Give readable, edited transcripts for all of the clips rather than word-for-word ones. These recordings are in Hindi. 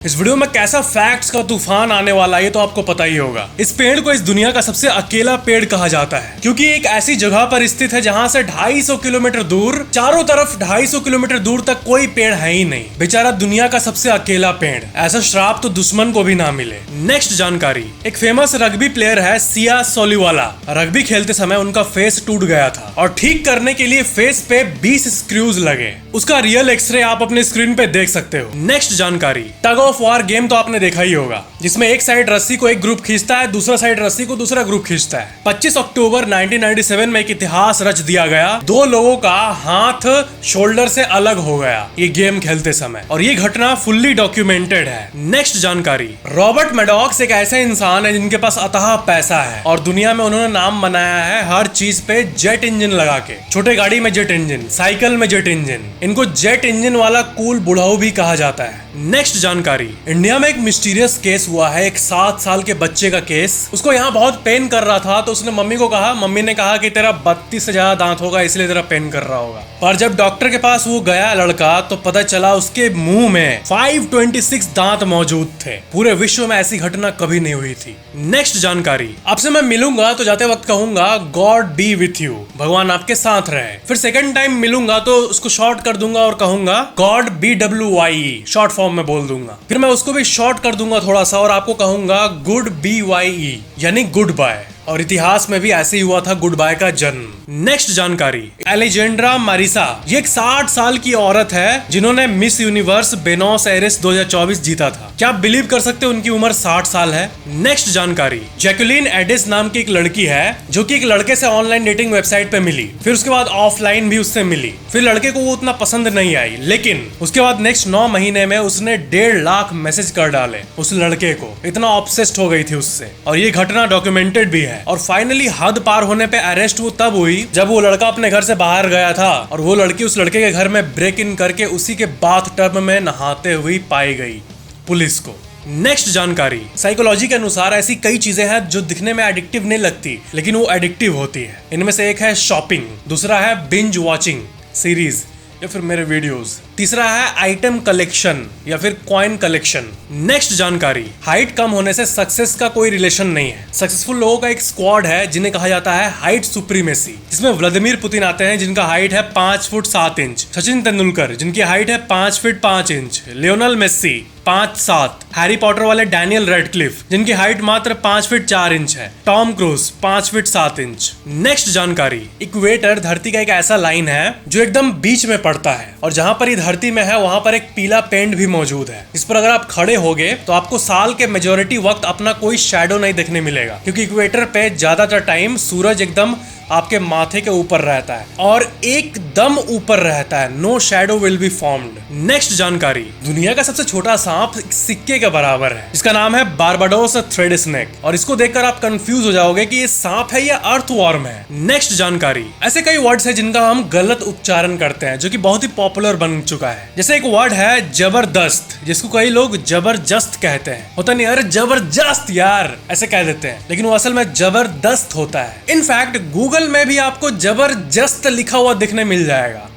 इस वीडियो में कैसा फैक्ट्स का तूफान आने वाला है ये तो आपको पता ही होगा। इस पेड़ को इस दुनिया का सबसे अकेला पेड़ कहा जाता है क्योंकि एक ऐसी जगह पर स्थित है जहां से 250 किलोमीटर दूर चारों तरफ 250 किलोमीटर दूर तक कोई पेड़ है ही नहीं। बेचारा दुनिया का सबसे अकेला पेड़, ऐसा श्राप तो दुश्मन को भी ना मिले। नेक्स्ट जानकारी, एक फेमस रग्बी प्लेयर है सिया सोलीवाला। रग्बी खेलते समय उनका फेस टूट गया था और ठीक करने के लिए फेस पे 20 स्क्रूज लगे। उसका रियल एक्सरे आप अपने स्क्रीन पे देख सकते हो। नेक्स्ट जानकारी, टग ऑफ वार गेम तो आपने देखा ही होगा जिसमें एक साइड रस्सी को एक ग्रुप खींचता है, दूसरा साइड रस्सी को दूसरा ग्रुप खींचता है। 25 अक्टूबर 1997 में एक इतिहास रच दिया गया। 2 लोगों का हाथ शोल्डर से अलग हो गया ये गेम खेलते समय और ये घटना फुल्ली डॉक्यूमेंटेड है। नेक्स्ट जानकारी, रॉबर्ट मैडॉक्स एक ऐसा इंसान है जिनके पास अथाह पैसा है और दुनिया में उन्होंने नाम बनाया है हर चीज पे जेट इंजन लगा के। छोटे गाड़ी में जेट इंजन, साइकिल में जेट इंजन, इनको जेट इंजन वाला कूल बुढ़ाऊ भी कहा जाता है। नेक्स्ट जानकारी, इंडिया में एक मिस्टीरियस केस हुआ है, एक 7 साल के बच्चे का केस। उसको यहाँ बहुत पेन कर रहा था तो उसने मम्मी को कहा, मम्मी ने कहा कि तेरा 32 से ज्यादा दांत होगा इसलिए तेरा पेन कर रहा होगा। पर जब डॉक्टर के पास वो गया लड़का तो पता चला उसके मुंह में 526 दांत मौजूद थे। पूरे विश्व में ऐसी घटना कभी नहीं हुई थी। नेक्स्ट जानकारी, आपसे मैं मिलूंगा तो जाते वक्त कहूंगा गॉड बी विथ यू, भगवान आपके साथ रहे। फिर सेकंड टाइम मिलूंगा तो उसको शॉर्ट कर दूंगा और कहूंगा गॉड BWYE, शॉर्ट फॉर्म में बोल दूंगा। फिर मैं उसको भी शॉर्ट कर दूंगा थोड़ा सा और आपको कहूंगा गुड BYE यानी गुड बाय। और इतिहास में भी ऐसे ही हुआ था गुड बाय का जन्म। नेक्स्ट जानकारी, एलेजेंड्रा मारिसा, ये एक 60 साल की औरत है जिन्होंने मिस यूनिवर्स बेनोस एरिस 2024 जीता था। क्या आप बिलीव कर सकते हो उनकी उम्र 60 साल है। नेक्स्ट जानकारी, जैकुलिन एडिस नाम की एक लड़की है जो कि एक लड़के से ऑनलाइन डेटिंग वेबसाइट पे मिली, फिर उसके बाद ऑफलाइन भी उससे मिली। फिर लड़के को वो उतना पसंद नहीं आई, लेकिन उसके बाद नेक्स्ट 9 महीने में उसने 1.5 लाख मैसेज कर डाले उस लड़के को। इतना ऑब्सेस्ड हो गई थी उससे और ये घटना डॉक्यूमेंटेड भी है। और फाइनली हद पार होने पे अरेस्ट वो तब हुई जब वो लड़का अपने घर से बाहर गया था और वो लड़की उस लड़के के घर में ब्रेक इन करके उसी के बाथ टब में नहाते हुए पाई गई पुलिस को। नेक्स्ट जानकारी, साइकोलॉजी के अनुसार ऐसी कई चीजें हैं जो दिखने में एडिक्टिव नहीं लगती लेकिन वो एडिक्टिव होती है। इनमें से एक है शॉपिंग, दूसरा है बिंज वॉचिंग सीरीज या फिर मेरे वीडियोस, तीसरा है आइटम कलेक्शन या फिर कॉइन कलेक्शन। नेक्स्ट जानकारी, हाइट कम होने से सक्सेस का कोई रिलेशन नहीं है। सक्सेसफुल लोगों का एक स्क्वाड है जिन्हें कहा जाता है हाइट सुप्रीमेसी, जिसमें व्लादिमीर पुतिन आते हैं जिनका हाइट है 5 फुट 7 इंच, सचिन तेंदुलकर जिनकी हाइट है 5 feet 5 inch, Lionel Messi 5'7", Harry Potter वाले डैनियल रेडक्लिफ जिनकी हाइट मात्र 5 फीट 4 इंच है, Tom cruise 5 feet 7 inch. Next जानकारी, इक्वेटर धरती का एक ऐसा लाइन है जो एकदम बीच में पड़ता है और जहां पर ये धरती में है वहां पर एक पीला पेंट भी मौजूद है। इस पर अगर आप खड़े होगे तो आपको साल के मेजोरिटी वक्त अपना कोई शैडो नहीं देखने मिलेगा क्योंकि इक्वेटर पे ज्यादातर टाइम सूरज एकदम आपके माथे के ऊपर रहता है और एकदम ऊपर रहता है। No shadow will be formed. Next जानकारी, दुनिया का सबसे छोटा सांप सिक्के के बराबर है जिसका नाम है बारबाडोस थ्रेड स्नेक और इसको देखकर आप कंफ्यूज हो जाओगे कि ये सांप है या अर्थवॉर्म है। नेक्स्ट जानकारी, ऐसे कई वर्ड्स है जिनका हम गलत उच्चारण करते हैं जो कि बहुत ही पॉपुलर बन चुका है। जैसे एक वर्ड है जबरदस्त जिसको कई लोग जबरदस्त कहते हैं। होता नहीं अरे जबरदस्त यार ऐसे कह देते हैं, लेकिन वो असल में जबरदस्त होता है। इनफैक्ट गूगल में भी आपको जबरदस्त लिखा हुआ दिखने मिल जाएगा।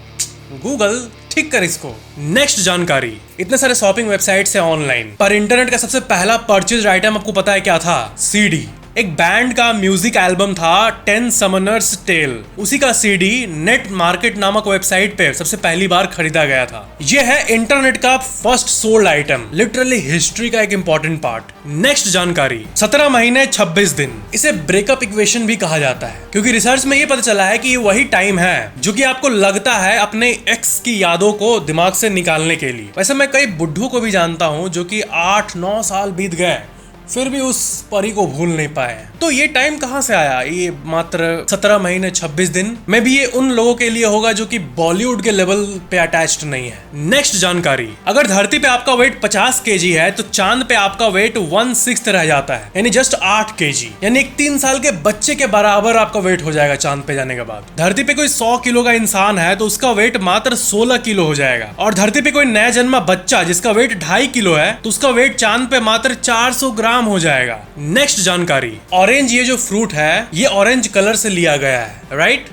गूगल ठीक कर इसको। नेक्स्ट जानकारी, इतने सारे शॉपिंग वेबसाइट्स है ऑनलाइन पर इंटरनेट का सबसे पहला परचेज आइटम आपको पता है क्या था? CD। एक बैंड का म्यूजिक एल्बम था 10 समनर्स टेल, उसी का CD नेट मार्केट नामक वेबसाइट पे सबसे पहली बार खरीदा गया था। यह है इंटरनेट का first sold item, literally history का एक इंपॉर्टेंट पार्ट। नेक्स्ट जानकारी, 17 महीने 26 दिन, इसे ब्रेकअप इक्वेशन भी कहा जाता है क्योंकि रिसर्च में ये पता चला है कि ये वही टाइम है जो कि आपको लगता है अपने एक्स की यादों को दिमाग से निकालने के लिए। वैसे मैं कई बुड्ढों को भी जानता हूँ जो कि 8-9 साल बीत गए फिर भी उस परी को भूल नहीं पाए। तो ये टाइम कहाँ से आया? ये मात्र 17 महीने 26 दिन में भी ये उन लोगों के लिए होगा जो कि बॉलीवुड के लेवल पे अटैच्ड नहीं है। नेक्स्ट जानकारी, अगर धरती पे आपका वेट 50 kg है तो चांद पे आपका वेट 1/6 रह जाता है यानी जस्ट 8 kg, यानी एक 3 साल के बच्चे के बराबर आपका वेट हो जाएगा चांद पे जाने के बाद। धरती पे कोई 100 किलो का इंसान है तो उसका वेट मात्र 16 किलो हो जाएगा और धरती पे कोई नया जन्मा बच्चा जिसका वेट 2.5 किलो है तो उसका वेट चांद पे मात्र 400 ग्राम हो जाएगा। नेक्स्ट जानकारी, ऑरेंज ये जो फ्रूट है ये ऑरेंज कलर से लिया गया है, राइट?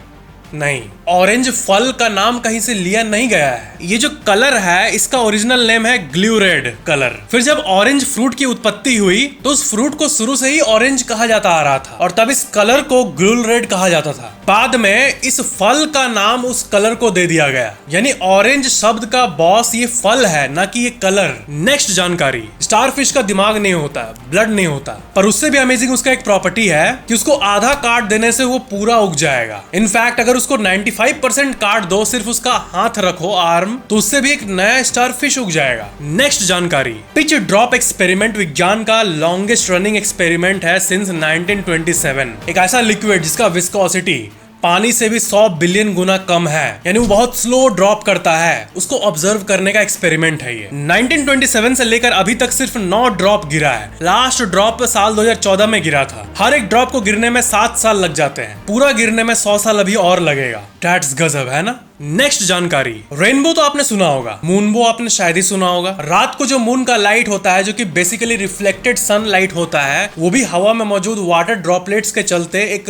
नहीं, ऑरेंज फल का नाम कहीं से लिया नहीं गया है। ये जो कलर है इसका ओरिजिनल नेम है ग्लू रेड कलर। फिर जब ऑरेंज फ्रूट की उत्पत्ति हुई तो उस फ्रूट को शुरू से ही ऑरेंज कहा जाता आ रहा था और तब इस कलर को ग्लू रेड कहा जाता था। बाद में इस फल का नाम उस कलर को दे दिया गया, यानी ऑरेंज शब्द का बॉस ये फल है, ना कि ये कलर। नेक्स्ट जानकारी, स्टारफिश का दिमाग नहीं होता, ब्लड नहीं होता, पर उससे भी अमेजिंग उसका एक प्रॉपर्टी है कि उसको आधा काट देने से वो पूरा उग जाएगा। इनफैक्ट अगर उसको 95% काट दो, सिर्फ उसका हाथ रखो, आर्म, तो उससे भी एक नया स्टारफिश उग जाएगा। नेक्स्ट जानकारी, पिच ड्रॉप एक्सपेरिमेंट विज्ञान का लॉन्गेस्ट रनिंग एक्सपेरिमेंट है सिंस 1927। एक ऐसा लिक्विड जिसका विस्कोसिटी पानी से भी 100 बिलियन गुना कम है, यानी वो बहुत स्लो ड्रॉप करता है, उसको ऑब्जर्व करने का एक्सपेरिमेंट है ये। 1927 से लेकर अभी तक सिर्फ 9 ड्रॉप गिरा है। लास्ट ड्रॉप साल 2014 में गिरा था। हर एक ड्रॉप को गिरने में 7 साल लग जाते हैं, पूरा गिरने में 100 साल अभी और लगेगा। That's गजब है ना। नेक्स्ट जानकारी, रेनबो तो आपने सुना होगा, मूनबो आपने शायद ही सुना होगा। रात को जो मून का लाइट होता है, जो कि बेसिकली रिफ्लेक्टेड सन लाइट होता है, वो भी हवा में मौजूद वाटर ड्रॉपलेट्स के चलते एक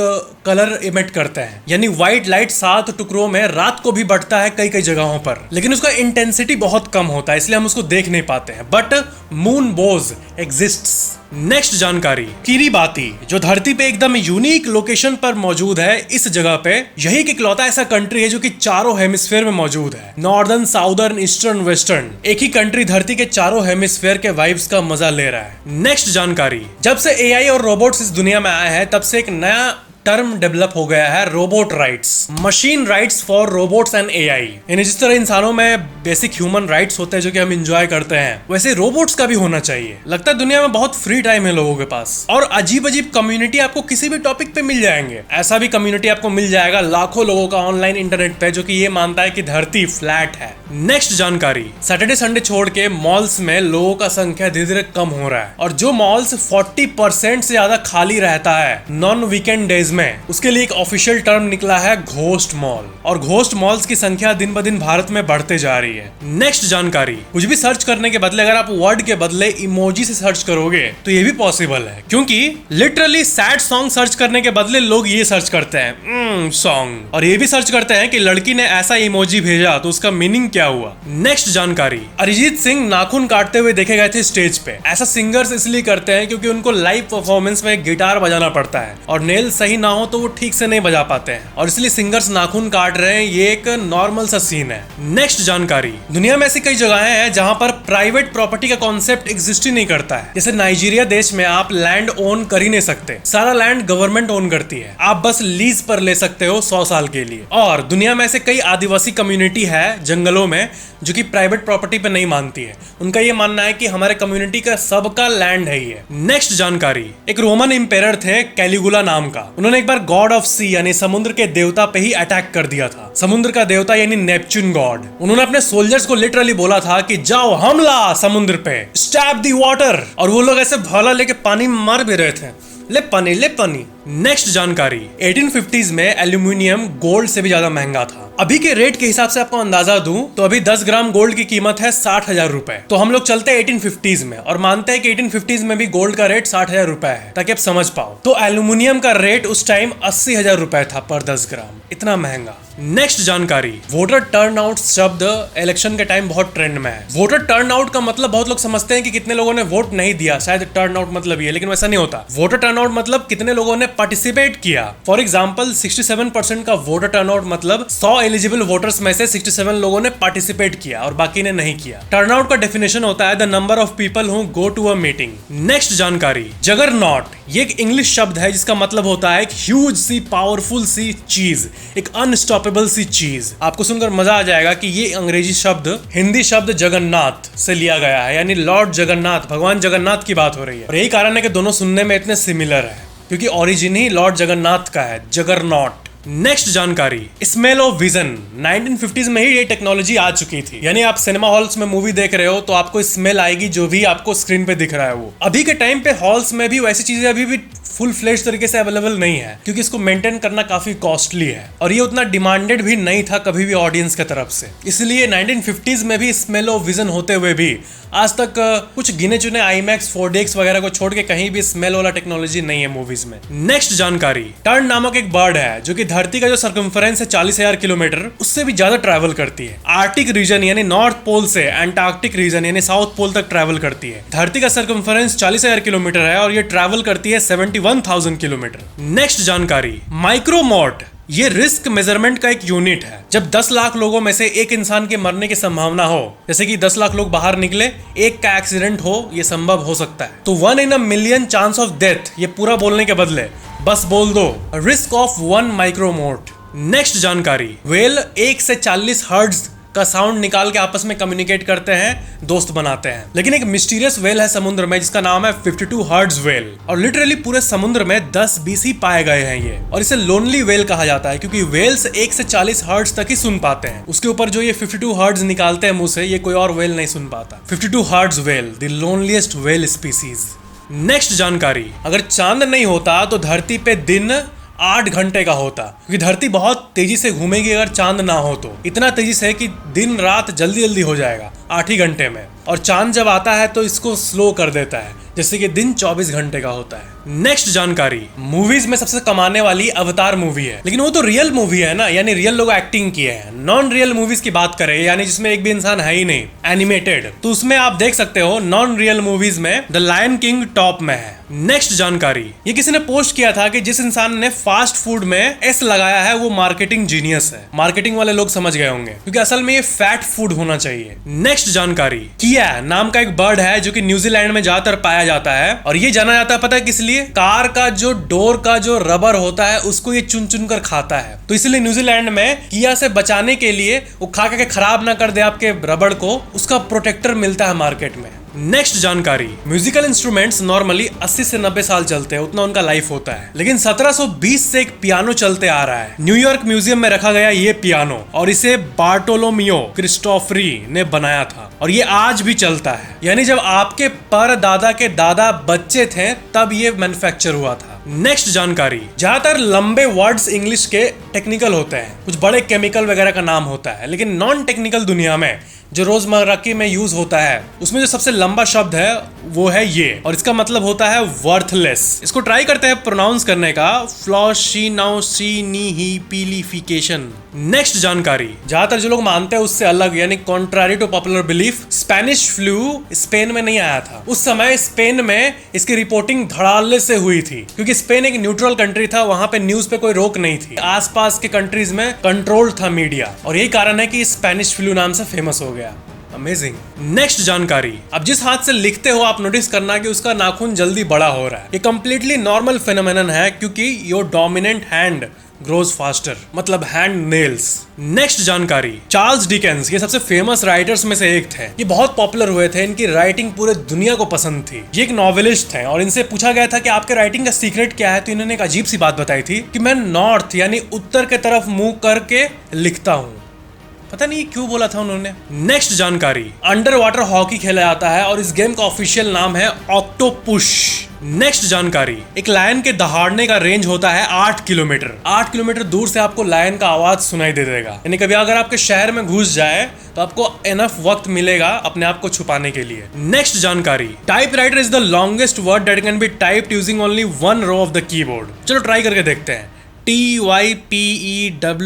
कलर इमिट करते हैं, यानी व्हाइट लाइट 7 टुकड़ों में रात को भी बढ़ता है कई कई जगहों पर, लेकिन उसका इंटेंसिटी बहुत कम होता है, इसलिए हम उसको देख नहीं पाते हैं। But moon Bhoj exists. Next जानकारी, किरिबाती, जो धरती पे एकदम यूनिक लोकेशन पर मौजूद है। इस जगह पे यही एक इकलौता ऐसा कंट्री है जो कि चारों हेमिस्फीयर में मौजूद है, नॉर्दर्न, साउदर्न, ईस्टर्न, वेस्टर्न। एक ही कंट्री धरती के चारों हेमिस्फीयर के वाइब्स का मजा ले रहा है। नेक्स्ट जानकारी, जब से एआई और रोबोट्स इस दुनिया में आए हैं तब से एक नया टर्म डेवलप हो गया है, robot rights, machine rights for robots and AI. यानी जिस तरह इंसानों में बेसिक ह्यूमन राइट्स होते हैं जो कि हम एंजॉय करते हैं, वैसे रोबोट्स का भी होना चाहिए। लगता है दुनिया में बहुत फ्री टाइम है लोगों के पास, और अजीब अजीब कम्युनिटी आपको किसी भी टॉपिक पे मिल जाएंगे। ऐसा भी कम्युनिटी आपको मिल जाएगा लाखों लोगों का ऑनलाइन इंटरनेट पे, जो कि ये मानता है कि धरती फ्लैट है। नेक्स्ट जानकारी, सैटरडे संडे छोड़ के मॉल्स में लोगों का संख्या धीरे धीरे कम हो रहा है, और जो मॉल्स 40% से ज्यादा खाली रहता है नॉन वीकेंड डेज में, उसके लिए एक ऑफिशियल टर्म निकला है घोस्ट मॉल, और घोस्ट मॉल्स की संख्या दिन ब दिन भारत में बढ़ते जा रही है। नेक्स्ट जानकारी, कुछ भी सर्च करने के बदले अगर आप वर्ड के बदले इमोजी से सर्च करोगे तो ये भी पॉसिबल है, क्योंकि लिटरली सैड सॉन्ग सर्च करने के बदले लोग ये सर्च करते हैं सॉन्ग, और ये भी सर्च करते हैं कि लड़की ने ऐसा इमोजी भेजा तो उसका मीनिंग क्या हुआ। नेक्स्ट जानकारी, अरिजीत सिंह नाखून काटते हुए देखे गए थे स्टेज पे। ऐसा सिंगर्स इसलिए करते हैं क्योंकि उनको लाइव परफॉर्मेंस में गिटार बजाना पड़ता है, और नेल सही ना हो तो वो ठीक से नहीं बजा पाते हैं, और इसलिए सिंगर्स नाखून काट रहे हैं। ये एक नॉर्मल सा सीन है। नेक्स्ट जानकारी, दुनिया में ऐसी कई जगहें हैं जहां पर प्राइवेट प्रॉपर्टी का कॉन्सेप्ट एग्जिस्ट ही नहीं करता है। जैसे नाइजीरिया देश में आप लैंड ओन कर ही नहीं सकते, सारा लैंड गवर्नमेंट ओन करती है, आप बस लीज पर ले सकते हो 100 साल के लिए। और दुनिया में ऐसे कई आदिवासी कम्युनिटी है जंगलों में जो कि प्राइवेट प्रॉपर्टी पे नहीं मानती है। उनका ये मानना है कि हमारे कम्युनिटी का सबका लैंड है ये। नेक्स्ट जानकारी, एक रोमन इंपेरर थे कैलिगुला नाम का, उन्होंने एक बार गॉड ऑफ सी यानी समुद्र के देवता पे ही अटैक कर दिया था। समुद्र का देवता यानी नेपच्यून गॉड। उन्होंने अपने सोल्जर्स को लिटरली बोला था कि जाओ हमला समुद्र पे, स्टैप द वाटर, और वो लोग ऐसे भाला लेके पानी में मार भी रहे थे, ले पानी ले पानी। नेक्स्ट जानकारी, 1850s में एल्यूमिनियम गोल्ड से भी ज्यादा महंगा था। अभी के रेट के हिसाब से आपको अंदाजा दूं तो अभी 10 ग्राम गोल्ड की कीमत है 60,000 रुपए। तो हम लोग चलते हैं 1850s में और मानते हैं कि 1850s में भी गोल्ड का रेट 60,000 रुपए है, ताकि आप समझ पाओ। तो एल्यूमिनियम का रेट उस टाइम 80,000 रुपए था पर 10 ग्राम, इतना महंगा। नेक्स्ट जानकारी, वोटर टर्नआउट शब्द इलेक्शन के टाइम बहुत ट्रेंड में है। वोटर टर्नआउट का मतलब बहुत लोग समझते हैं कि कितने लोगों ने वोट नहीं दिया, शायद टर्नआउट मतलब ये, लेकिन वैसा नहीं होता। वोटर टर्नआउट मतलब कितने लोगों ने पार्टिसिपेट किया। फॉर एग्जांपल 67% का वोटर टर्नआउट मतलब 100 एलिजिबल वोटर्स में से 67 लोगों ने पार्टिसिपेट किया और बाकी ने नहीं किया। टर्नआउट का डेफिनेशन होता है the number of people who go to a meeting. Next जानकारी, जगरनॉट, ये एक इंग्लिश शब्द है जिसका मतलब होता है एक ह्यूज सी पावरफुल सी चीज, एक अनस्टॉपेबल सी चीज। आपको सुनकर मजा आ जाएगा कि ये अंग्रेजी शब्द हिंदी शब्द जगन्नाथ से लिया गया है, यानी लॉर्ड जगन्नाथ, भगवान जगन्नाथ की बात हो रही है। और यही कारण है कि दोनों सुनने में इतने सिमिलर है, क्योंकि ओरिजिन ही लॉर्ड जगन्नाथ का है, जगरनॉट। नेक्स्ट जानकारी, स्मेल ऑफ विजन। 1950s में ही ये टेक्नोलॉजी आ चुकी थी, यानी आप सिनेमा हॉल्स में मूवी देख रहे हो तो आपको स्मेल आएगी जो भी आपको स्क्रीन पे दिख रहा है वो। अभी के टाइम पे हॉल्स में भी वैसी चीजें अभी भी फुल फ्लेज तरीके से अवेलेबल नहीं है, क्योंकि इसको मेंटेन करना काफी कॉस्टली है और ये उतना डिमांडेड भी नहीं था कभी भी ऑडियंस की तरफ से। इसलिए 1950s में भी स्मेल ऑफ विजन होते हुए भी आज तक कुछ गिने चुने IMAX 4DX वगैरह को छोड़ के कहीं भी स्मेल वाला टेक्नोलॉजी नहीं है मूवीज में। नेक्स्ट जानकारी, टर्न नामक एक बर्ड है जो कि धरती का जो सर्कम्फरेंस है 40,000 किलोमीटर, उससे भी ज्यादा ट्रैवल करती है। आर्टिक रीजन यानी नॉर्थ पोल से एंटार्क्टिक रीजन यानी साउथ पोल तक ट्रैवल करती है। धरती का सर्कम्फरेंस 40,000 किलोमीटर है और ये ट्रैवल करती है 71,000 किलोमीटर। नेक्स्ट जानकारी, माइक्रोमॉर्ट ये रिस्क मेजरमेंट का एक यूनिट है। जब 10 लाख लोगों में से एक इंसान के मरने की संभावना हो, जैसे कि 10 लाख लोग बाहर निकले, एक का एक्सीडेंट हो, ये संभव हो सकता है, तो 1 in a million chance of death, ये पूरा बोलने के बदले बस बोल दो रिस्क ऑफ 1 माइक्रोमोर्ट। नेक्स्ट जानकारी, वेल 1 से 40 हर्ट्ज का साउंड निकाल के आपस में कम्युनिकेट करते हैं, दोस्त बनाते हैं। लेकिन एक मिस्टीरियस वेल है समुद्र में जिसका नाम है 52 हर्ट्ज वेल, और लिटरली पूरे समुद्र में 10-20 ही पाए गए हैं ये, और इसे लोनली वेल कहा जाता है क्योंकि वेल्स 1 से 40 हर्ट्ज तक ही सुन पाते हैं। उसके ऊपर जो ये 52 हर्ट्ज निकालते हैं मुंह से, ये कोई और वेल नहीं सुन पाता। 52 hertz whale, the loneliest whale species. Next जानकारी, अगर चांद नहीं होता तो धरती पे दिन 8 घंटे का होता, क्योंकि धरती बहुत तेजी से घूमेगी अगर चांद ना हो तो। इतना तेजी से कि दिन रात जल्दी जल्दी हो जाएगा 8 ही घंटे में, और चांद जब आता है तो इसको स्लो कर देता है, जैसे कि दिन 24 घंटे का होता है। नेक्स्ट जानकारी, मूवीज में सबसे कमाने वाली अवतार मूवी है, लेकिन वो तो रियल मूवी है ना, यानी रियल लोग एक्टिंग किए हैं। नॉन रियल मूवीज की बात करें, यानी जिसमें एक भी इंसान है ही नहीं, एनिमेटेड, तो उसमें आप देख सकते हो नॉन रियल मूवीज में द लायन किंग टॉप में है। नेक्स्ट जानकारी, ये किसी ने पोस्ट किया था कि जिस इंसान ने फास्ट फूड में एस लगाया है वो मार्केटिंग जीनियस है। मार्केटिंग वाले लोग समझ गए होंगे, क्योंकि असल में ये फैट फूड होना चाहिए। नेक्स्ट जानकारी, किया नाम का एक बर्ड है जो कि न्यूजीलैंड में ज्यादातर पाया जाता है, और ये जाना जाता है पता है किस लिए? कार का जो डोर का जो रबर होता है उसको ये चुन चुन कर खाता है, तो इसलिए न्यूजीलैंड में किया से बचाने के लिए, वो खा के खराब ना कर दे आपके रबड़ को, उसका प्रोटेक्टर मिलता है मार्केट में। नेक्स्ट जानकारी, म्यूजिकल इंस्ट्रूमेंट्स नॉर्मली 80 से 90 साल चलते हैं, उतना उनका लाइफ होता है, लेकिन 1720 से एक पियानो चलते आ रहा है। न्यूयॉर्क म्यूजियम में रखा गया ये पियानो, और इसे बार्टोलोमियो क्रिस्टोफरी ने बनाया था, और ये आज भी चलता है। यानी जब आपके परदादा के दादा बच्चे थे तब ये मैन्युफैक्चर हुआ था। नेक्स्ट जानकारी, ज्यादातर लंबे वर्ड्स इंग्लिश के टेक्निकल होते हैं, कुछ बड़े केमिकल वगैरह का नाम होता है, लेकिन नॉन टेक्निकल दुनिया में जो रोजमर्रा की में यूज होता है उसमें जो सबसे लंबा शब्द है वो है ये, और इसका मतलब होता है वर्थलेस। इसको ट्राई करते हैं प्रोनाउंस करने का, फ्लॉशिनोसिनिहिपिलिफिकेशन। नेक्स्ट जानकारी, ज्यादातर जो लोग मानते हैं उससे अलग, यानी contrary to popular belief, Spanish flu Spain में नहीं आया था। उस समय स्पेन में इसकी रिपोर्टिंग धड़ाल्ले से हुई थी, क्योंकि स्पेन एक न्यूट्रल कंट्री था, वहां पे न्यूज पे कोई रोक नहीं थी। आसपास के कंट्रीज में कंट्रोल था मीडिया, और यही कारण है कि स्पेनिश फ्लू नाम से फेमस हो गया। अमेजिंग। नेक्स्ट जानकारी, अब जिस हाथ से लिखते हो आप नोटिस करना कि उसका नाखून जल्दी बड़ा हो रहा है। ये कंप्लीटली नॉर्मल फेनोमेनन है, क्योंकि your dominant hand grows faster, मतलब हैंड नेल्स। नेक्स्ट जानकारी, चार्ल्स डिकेंस, ये सबसे फेमस राइटर्स में से एक थे। ये बहुत पॉपुलर हुए थे, इनकी राइटिंग पूरे दुनिया को पसंद थी। ये एक नॉवेलिस्ट थे, और इनसे पूछा गया था कि आपके राइटिंग का सीक्रेट क्या है, तो इन्होंने एक अजीब सी बात बताई थी कि मैं नॉर्थ यानी उत्तर के तरफ मुंह करके लिखता हूँ। पता नहीं क्यों बोला था उन्होंने। नेक्स्ट जानकारी, अंडर वाटर हॉकी खेला जाता है, और इस गेम का ऑफिशियल नाम है ऑक्टोपुश। नेक्स्ट जानकारी, एक लायन के दहाड़ने का रेंज होता है 8 किलोमीटर। 8 किलोमीटर दूर से आपको लायन का आवाज सुनाई दे देगा, यानी कभी अगर आपके शहर में घुस जाए तो आपको एनफ वक्त मिलेगा अपने आप को छुपाने के लिए। नेक्स्ट जानकारी, typewriter is the longest word that can be typed using only one row of the keyboard. चलो ट्राई करके देखते हैं। TYPEWRITER,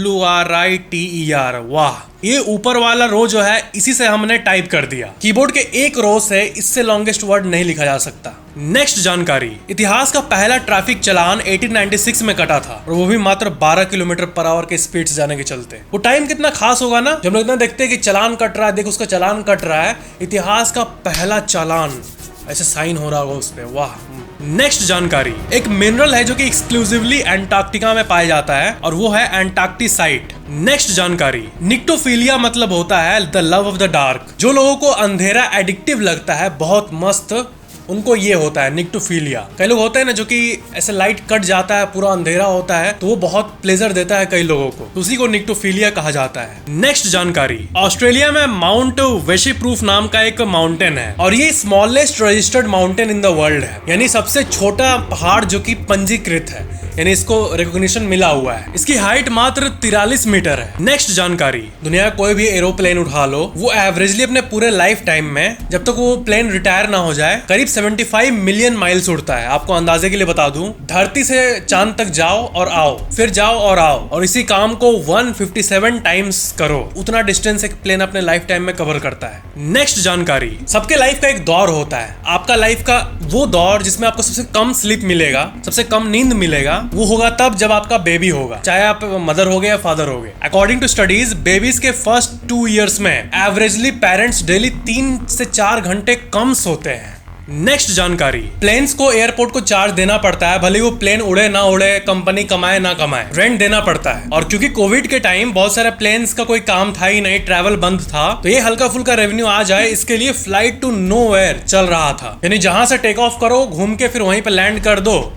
वाह, ये ऊपर वाला रो जो है इसी से हमने टाइप कर दिया। कीबोर्ड के एक रो से इससे लॉन्गेस्ट वर्ड नहीं लिखा जा सकता। नेक्स्ट जानकारी, इतिहास का पहला ट्रैफिक चालान 1896 में कटा था, और वो भी मात्र 12 किलोमीटर पर आवर के स्पीड से जाने के चलते। वो टाइम कितना खास होगा ना, जब लोग इतना देखते हैं कि चालान कट रहा है, देख उसका चालान कट रहा है, इतिहास का पहला चालान ऐसे साइन हो रहा होगा उस पे, वाह। नेक्स्ट जानकारी, एक मिनरल है जो कि एक्सक्लूसिवली एंटार्क्टिका में पाया जाता है, और वो है एंटार्क्टिसाइट। नेक्स्ट जानकारी, निक्टोफिलिया मतलब होता है the love of the dark. जो लोगों को अंधेरा एडिक्टिव लगता है, बहुत मस्त, उनको ये होता है निक्टोफिलिया। कई लोग होते हैं ना जो कि ऐसे लाइट कट जाता है, पूरा अंधेरा होता है, तो वो बहुत प्लेजर देता है कई लोगों को, तो उसी को निक्टोफिलिया कहा जाता है। नेक्स्ट जानकारी, ऑस्ट्रेलिया में माउंट वेशीप्रूफ नाम का एक माउंटेन है, और ये smallest registered mountain in the world है, यानी सबसे छोटा पहाड़ जो कि पंजीकृत है। यानी इसको रिकॉग्निशन मिला हुआ है। इसकी हाइट मात्र 43 मीटर है। नेक्स्ट जानकारी, दुनिया का कोई भी एरोप्लेन उठा लो, वो एवरेजली अपने पूरे लाइफ टाइम में जब तक वो प्लेन रिटायर ना हो जाए करीब 75 मिलियन माइल्स उड़ता है। आपको अंदाजे के लिए बता दूं, धरती से चांद तक जाओ और आओ, फिर जाओ और आओ, और इसी काम को 157 टाइम्स करो। उतना डिस्टेंस एक प्लेन अपने लाइफ टाइम में कवर करता है। नेक्स्ट जानकारी, सबके लाइफ का एक दौर होता है। आपका लाइफ का वो दौर जिसमें आपको सबसे कम स्लीप मिलेगा, सबसे कम नींद मिलेगा, वो होगा तब जब आपका बेबी होगा, चाहे आप मदर हो गए या फादर हो गए। अकॉर्डिंग टू स्टडीज, बेबीज के फर्स्ट 2 इयर्स में एवरेजली पेरेंट्स डेली 3 से 4 घंटे कम सोते हैं। नेक्स्ट जानकारी, प्लेन्स को एयरपोर्ट को चार्ज देना पड़ता है, भले वो प्लेन उड़े ना उड़े, कंपनी कमाए ना कमाए, रेंट देना पड़ता है। और क्योंकि कोविड के टाइम बहुत सारे प्लेन्स का कोई काम था ही नहीं, ट्रैवल बंद था, तो ये हल्का फुल्का रेवेन्यू आ जाए इसके लिए फ्लाइट टू नोवेयर चल रहा था, यानी जहां से टेक ऑफ करो, घूम के फिर वहीं पे लैंड कर दो,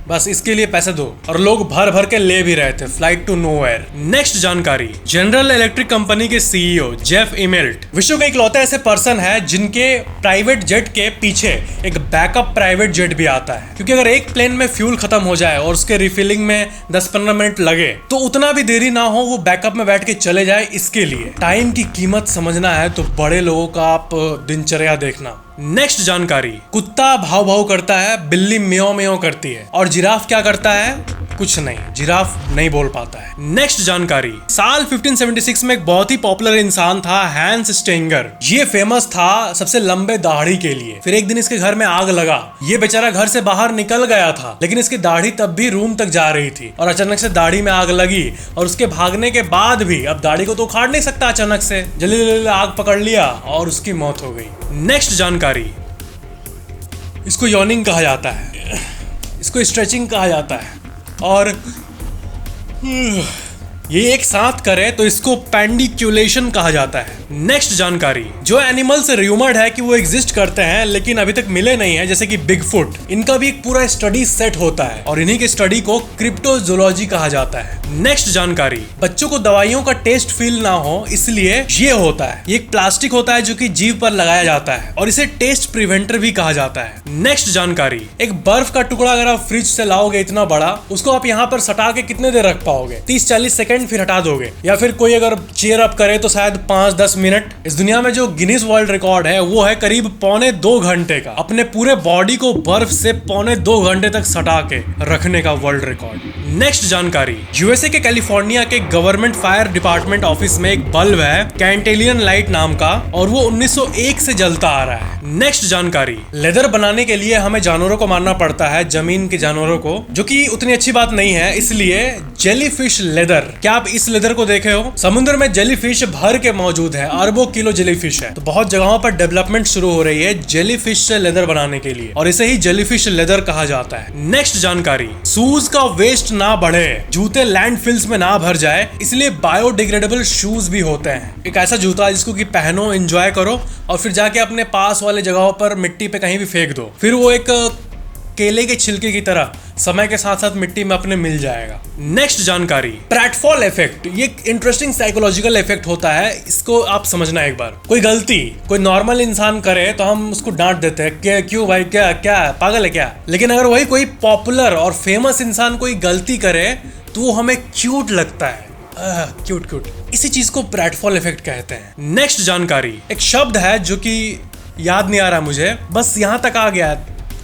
बस इसके लिए पैसे दो। और लोग भर भर के ले भी रहे थे, फ्लाइट टू नोवेयर। नेक्स्ट जानकारी, जनरल इलेक्ट्रिक कंपनी के सीईओ जेफ इमेल्ट विश्व का इकलौता ऐसे पर्सन है जिनके प्राइवेट जेट के पीछे एक बैकअप प्राइवेट जेट भी आता है, क्योंकि अगर एक प्लेन में फ्यूल खत्म हो जाए और उसके रिफिलिंग में 10-15 मिनट लगे तो उतना भी देरी ना हो, वो बैकअप में बैठ के चले जाए। इसके लिए टाइम की कीमत समझना है तो बड़े लोगों का आप दिनचर्या देखना। नेक्स्ट जानकारी, कुत्ता भाव भाव करता है, बिल्ली म्याऊं म्याऊं करती है, और जिराफ क्या करता है? कुछ नहीं, जिराफ नहीं बोल पाता है। नेक्स्ट जानकारी, साल 1576 में एक बहुत ही पॉपुलर इंसान था हैंस स्टेंगर। ये फेमस था सबसे लंबे दाढ़ी के लिए। फिर एक दिन इसके घर में आग लगा, ये बेचारा घर से बाहर निकल गया था, लेकिन इसकी दाढ़ी तब भी रूम तक जा रही थी, और अचानक से दाढ़ी में आग लगी, और उसके भागने के बाद भी अब दाढ़ी को तो उखाड़ नहीं सकता, अचानक से जल्दी आग पकड़ लिया और उसकी मौत हो गई। नेक्स्ट जानकारी, इसको यॉर्निंग कहा जाता है, इसको स्ट्रेचिंग कहा जाता है, और ये एक साथ करे तो इसको पेंडिक्यूलेशन कहा जाता है। नेक्स्ट जानकारी, जो एनिमल्स र्यूमर्ड है कि वो एग्जिस्ट करते हैं लेकिन अभी तक मिले नहीं है, जैसे कि बिगफुट, इनका भी एक पूरा स्टडी सेट होता है और इन्हीं के स्टडी को क्रिप्टोजोलॉजी कहा जाता है। नेक्स्ट जानकारी, बच्चों को दवाइयों का टेस्ट फील ना हो इसलिए ये होता है, ये एक प्लास्टिक होता है जो कि जीभ पर लगाया जाता है और इसे टेस्ट प्रिवेंटर भी कहा जाता है। नेक्स्ट जानकारी, एक बर्फ का टुकड़ा अगर आप फ्रिज से लाओगे इतना बड़ा, उसको आप यहाँ पर सटा के कितने देर रख पाओगे? 30-40 सेकंड, फिर हटा दोगे। या फिर कोई अगर चेयर अप करे तो शायद 5-10 मिनट। इस दुनिया में जो गिनीज वर्ल्ड रिकॉर्ड है वो है करीब 1.25 घंटे का, अपने पूरे बॉडी को बर्फ से 1.25 घंटे तक सटा के रखने का वर्ल्ड रिकॉर्ड। नेक्स्ट जानकारी, यूएसए के कैलिफोर्निया के गवर्नमेंट फायर डिपार्टमेंट ऑफिस में एक बल्ब है कैंटेलियन लाइट नाम का, और वो 1901 से जलता आ रहा है। नेक्स्ट जानकारी, लेदर बनाने के लिए हमें जानवरों को मारना पड़ता है, जमीन के जानवरों को, जो कि उतनी अच्छी बात नहीं है, इसलिए जेलीफिश लेदर। क्या आप इस लेदर को देखे हो? समुद्र में जेलीफिश भर के मौजूद है, अरबों किलो जेलीफिश है। तो बहुत जगहों पर डेवलपमेंट शुरू हो रही है जेलीफिश से लेदर बनाने के लिए, और इसे ही जेलीफिश लेदर कहा जाता है। नेक्स्ट जानकारी, शूज का वेस्ट ना बढ़े, जूते लैंडफिल्स में ना भर जाए, इसलिए बायोडिग्रेडेबल शूज भी होते हैं। एक ऐसा जूता जिसको कि पहनो, एंजॉय करो, और फिर जाके अपने पास वाले जगहों पर मिट्टी पे कहीं भी फेंक दो, फिर वो एक केले के छिलके की तरह समय के साथ साथ मिट्टी में अपने मिल जाएगा। नेक्स्ट जानकारी, प्रेटफॉल इफेक्ट। ये इंटरेस्टिंग साइकोलॉजिकल इफेक्ट होता है, इसको आप समझना एक बार। कोई गलती कोई नॉर्मल इंसान करे तो हम उसको डांट देते हैं, क्यों भाई, क्या पागल है क्या? लेकिन अगर वही कोई पॉपुलर और फेमस इंसान कोई गलती करे तो वो हमें क्यूट लगता है, क्यूट। इसी चीज को प्रेटफॉल इफेक्ट कहते हैं। नेक्स्ट जानकारी, एक शब्द है जो कि याद नहीं आ रहा मुझे, बस यहां तक आ गया,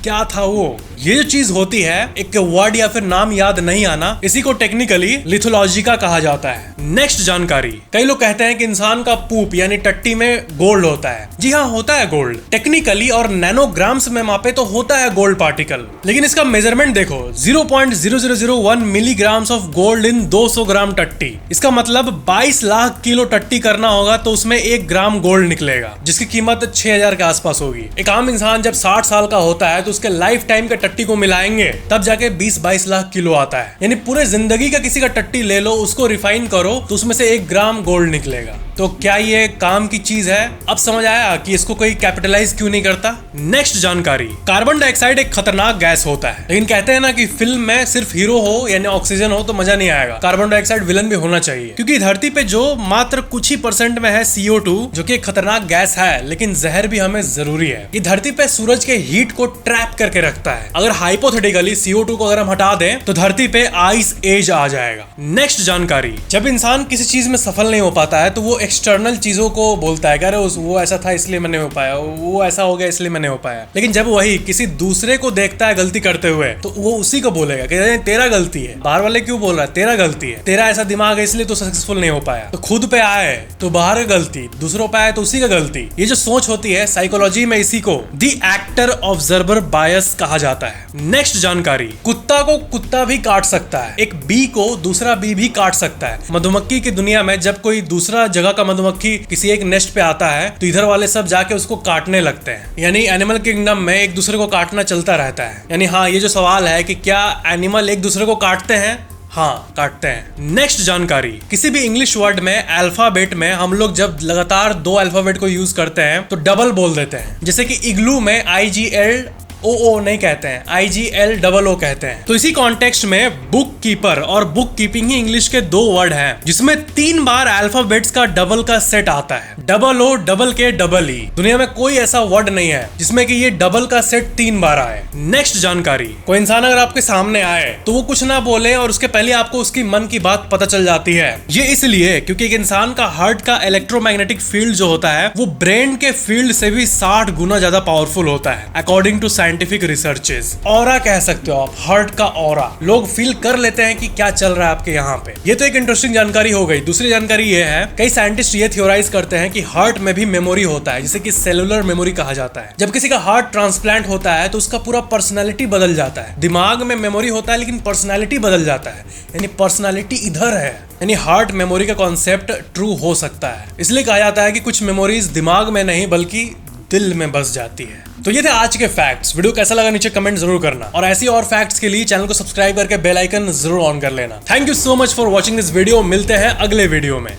क्या था वो? ये जो चीज होती है, एक वर्ड या फिर नाम याद नहीं आना, इसी को टेक्निकली लिथोलॉजिका कहा जाता है। नेक्स्ट जानकारी, कई लोग कहते हैं कि इंसान का पूप यानी टट्टी में गोल्ड होता है। जी हाँ, होता है गोल्ड। टेक्निकली और नैनोग्राम्स में मापे तो होता है गोल्ड पार्टिकल, लेकिन इसका मेजरमेंट देखो, 0.0001 मिलीग्राम्स ऑफ गोल्ड इन 200 ग्राम टट्टी। इसका मतलब 22 लाख किलो टट्टी करना होगा तो उसमें 1 ग्राम गोल्ड निकलेगा, जिसकी कीमत 6000 के आसपास होगी। एक आम इंसान जब 60 साल का होता है तो उसके लाइफ टाइम के टट्टी को मिलाएंगे तब जाके 20-22 लाख किलो आता है। यानी पूरे जिंदगी का किसी का टट्टी ले लो, उसको रिफाइन करो तो उसमें से 1 ग्राम गोल्ड निकलेगा। तो क्या ये काम की चीज है? अब समझ आया कि इसको कोई कैपिटलाइज क्यों नहीं करता। नेक्स्ट जानकारी, कार्बन डाइऑक्साइड एक खतरनाक गैस होता है, लेकिन कहते हैं ना कि फिल्म में सिर्फ हीरो हो यानी ऑक्सीजन हो तो मजा नहीं आएगा, कार्बन डाइऑक्साइड विलन भी होना चाहिए। क्योंकि धरती पे जो मात्र कुछ ही % में है CO2, जो कि एक खतरनाक गैस है, लेकिन जहर भी हमें जरूरी है। ये धरती पे सूरज के हीट को ट्रैप करके रखता है। अगर हाइपोथेटिकली CO2 को अगर हम हटा दें तो धरती पे आइस एज आ जाएगा। नेक्स्ट जानकारी, जब इंसान किसी चीज में सफल नहीं हो पाता है तो वो एक्सटर्नल चीजों को बोलता है कि अरे वो ऐसा था इसलिए मैं नहीं हो पाया, वो ऐसा हो गया इसलिए मैं नहीं हो पाया। लेकिन जब वही किसी दूसरे को देखता है गलती करते हुए तो वो उसी को बोलेगा कि तेरा गलती है, बाहर वाले क्यों बोल रहा है, तेरा गलती है, तेरा ऐसा दिमाग है इसलिए तो सक्सेसफुल नहीं हो पाया। तो खुद पे आए तो बाहर का गलती, दूसरों पे आए तो उसी का गलती। ये जो सोच होती है साइकोलॉजी में, इसी को द एक्टर ऑब्जर्वर बायस कहा जाता है। नेक्स्ट जानकारी, कुत्ता को कुत्ता भी काट सकता है, एक बी को दूसरा बी भी काट सकता है। मधुमक्खी की दुनिया में जब कोई दूसरा जगह का मधुमक्खी किसी एक नेस्ट पे आता है तो इधर वाले सब जाके उसको काटने लगते हैं। यानी एनिमल किंगडम में एक दूसरे को काटना चलता रहता है। यानी हाँ, ये जो सवाल है कि क्या एनिमल एक दूसरे को काटते हैं? हाँ, काटते हैं। नेक्स्ट जानकारी, किसी भी इंग्लिश वर्ड में अल्फाबेट में हम लोग जब लगातार 2 अल्फाबेट को यूज करते हैं तो डबल बोल देते हैं। जैसे कि इग्लू में IGLOO नहीं कहते हैं, IGLOO कहते हैं। तो इसी कॉन्टेक्स्ट में बुक कीपर और बुक कीपिंग ही इंग्लिश के 2 वर्ड हैं, जिसमें 3 बार अल्फाबेट्स का डबल का सेट आता है। OO, डबल के, डबल ई। दुनिया में कोई ऐसा वर्ड नहीं है जिसमें कि ये डबल का सेट 3 बार आए। नेक्स्ट जानकारी, कोई इंसान अगर आपके सामने आए तो वो कुछ ना बोले और उसके पहले आपको उसकी मन की बात पता चल जाती है। ये इसलिए क्योंकि एक इंसान का हार्ट का इलेक्ट्रोमैग्नेटिक फील्ड जो होता है वो ब्रेन के फील्ड से भी 60 गुना ज्यादा पावरफुल होता है, according to scientific researches. Aura कह सकते हो आप, हार्ट का ऑरा। लोग फील कर लेते हैं कि क्या चल रहा है आपके यहाँ पे। ये तो एक इंटरेस्टिंग जानकारी हो गई। दूसरी जानकारी ये है, कई साइंटिस्ट ये थियोराइज करते हैं कि हार्ट में भी मेमोरी होता है, जिसे कि सेलुलर मेमोरी कहा जाता है। जब किसी का हार्ट ट्रांसप्लांट होता है तो उसका पूरा पर्सनालिटी बदल जाता है। दिमाग में मेमोरी होता है लेकिन पर्सनालिटी बदल जाता है, यानी पर्सनालिटी इधर है। यानी हार्ट मेमोरी का कॉन्सेप्ट ट्रू हो सकता है। इसलिए कहा जाता है कि कुछ मेमोरीज दिमाग में नहीं बल्कि दिल में बस जाती है। तो ये थे आज के फैक्ट्स। वीडियो कैसा लगा नीचे कमेंट जरूर करना, और ऐसी और फैक्ट्स के लिए चैनल को सब्सक्राइब करके बेल आइकन जरूर ऑन कर लेना। Thank you so much for watching this video. मिलते हैं अगले वीडियो में।